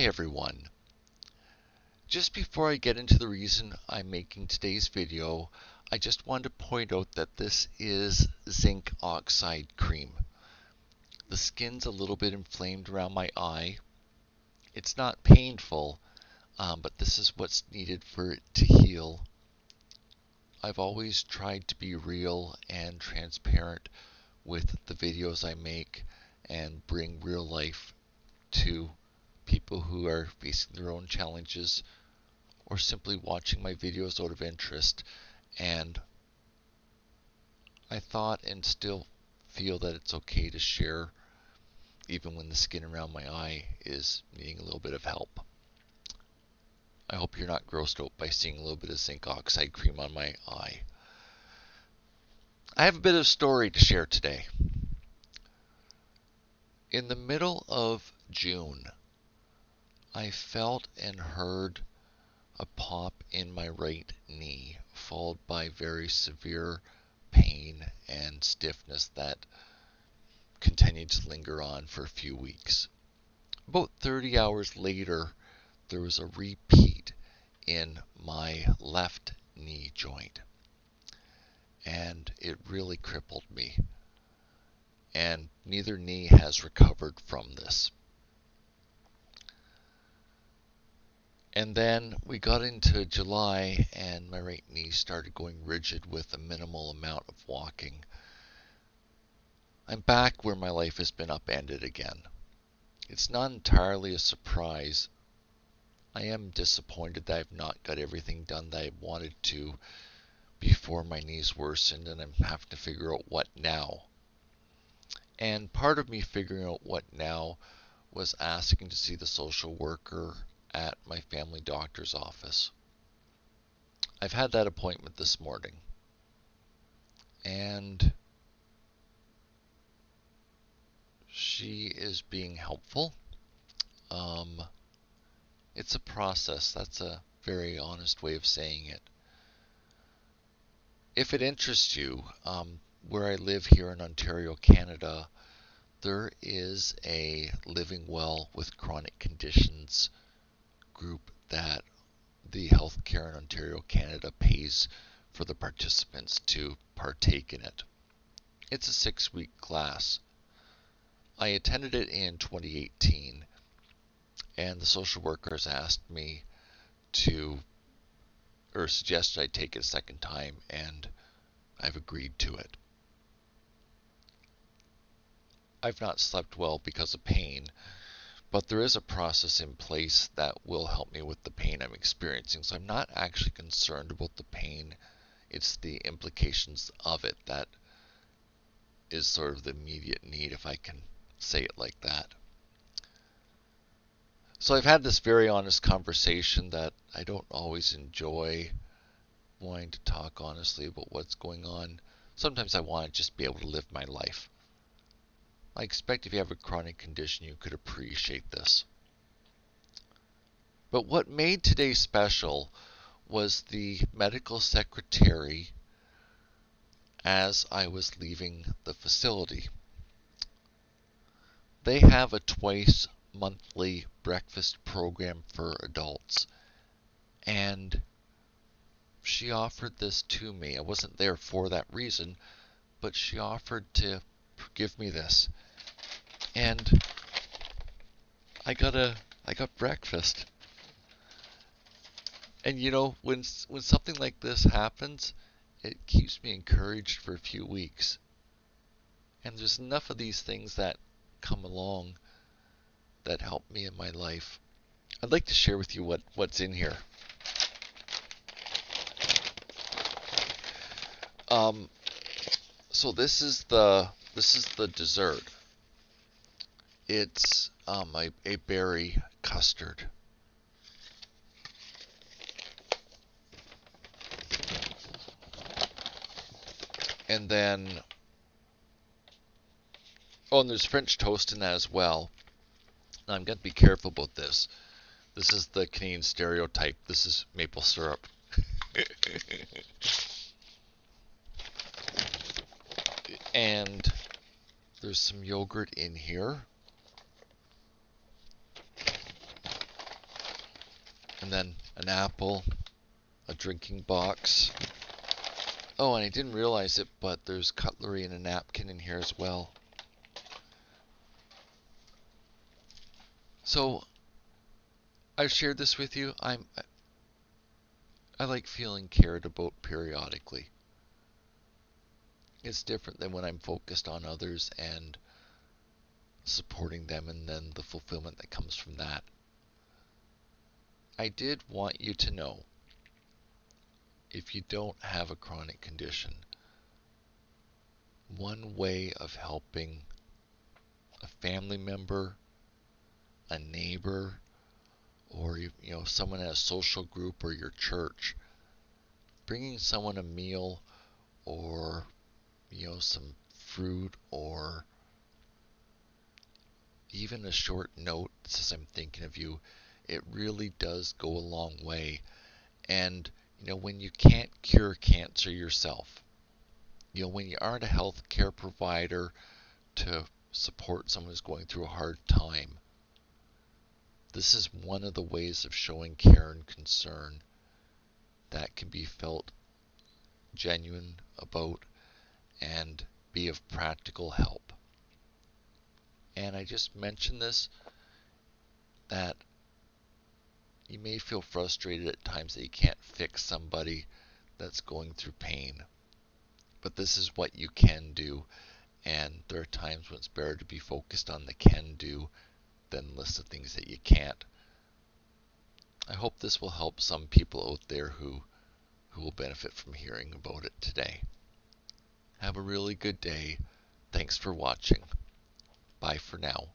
everyone. Just before I get into the reason I'm making today's video, I just want to point out that this is zinc oxide cream. The skin's a little bit inflamed around my eye. It's not painful, but this is what's needed for it to heal. I've always tried to be real and transparent with the videos I make and bring real life to people who are facing their own challenges or simply watching my videos out of interest. And I thought and still feel that it's okay to share even when the skin around my eye is needing a little bit of help. I hope you're not grossed out by seeing a little bit of zinc oxide cream on my eye. I have a bit of story to share today. In the middle of June, I felt and heard a pop in my right knee, followed by very severe pain and stiffness that continued to linger on for a few weeks. About 30 hours later, there was a repeat in my left knee joint, and it really crippled me, and neither knee has recovered from this. And then we got into July, and my right knee started going rigid with a minimal amount of walking. I'm back where my life has been upended again. It's not entirely a surprise. I am disappointed that I've not got everything done that I wanted to before my knees worsened, and I'm having to figure out what now. And part of me figuring out what now was asking to see the social worker at my family doctor's office. I've had that appointment this morning, and she is being helpful. It's a process. That's a very honest way of saying it. If it interests you, where I live here in Ontario, Canada, there is a Living Well with Chronic Conditions group that the healthcare in Ontario, Canada pays for the participants to partake in it. It's a 6-week class. I attended it in 2018, and the social workers asked me to, or suggested I take it a second time, and I've agreed to it. I've not slept well because of pain, but there is a process in place that will help me with the pain I'm experiencing, so I'm not actually concerned about the pain. It's the implications of it that is sort of the immediate need, if I can say it like that. So I've had this very honest conversation that I don't always enjoy, wanting to talk honestly about what's going on. Sometimes I want to just be able to live my life. I expect if you have a chronic condition, you could appreciate this. But what made today special was the medical secretary as I was leaving the facility. They have a twice monthly breakfast program for adults, and she offered this to me. I wasn't there for that reason, but she offered to give me this, and I got breakfast. And you know, when something like this happens, it keeps me encouraged for a few weeks. And there's enough of these things that come along that help me in my life. I'd like to share with you what's in here. So this is the dessert. It's a berry custard. And then, and there's French toast in that as well. Now I'm going to be careful about this. This is the Canadian stereotype. This is maple syrup. And there's some yogurt in here. and then an apple, a drinking box. Oh, and I didn't realize it, but there's cutlery and a napkin in here as well. So I've shared this with you. I like feeling cared about periodically. It's different than when I'm focused on others and supporting them and then the fulfillment that comes from that. I did want you to know, if you don't have a chronic condition, one way of helping a family member, a neighbor, or someone at a social group or your church, bringing someone a meal or some fruit or even a short note that says I'm thinking of you, it really does go a long way. And when you can't cure cancer yourself, when you aren't a health care provider to support someone who's going through a hard time, this is one of the ways of showing care and concern that can be felt genuine about and be of practical help. And I just mentioned this, that you may feel frustrated at times that you can't fix somebody that's going through pain. But this is what you can do, and there are times when it's better to be focused on the can do than list of things that you can't. I hope this will help some people out there who will benefit from hearing about it today. Have a really good day. Thanks for watching. Bye for now.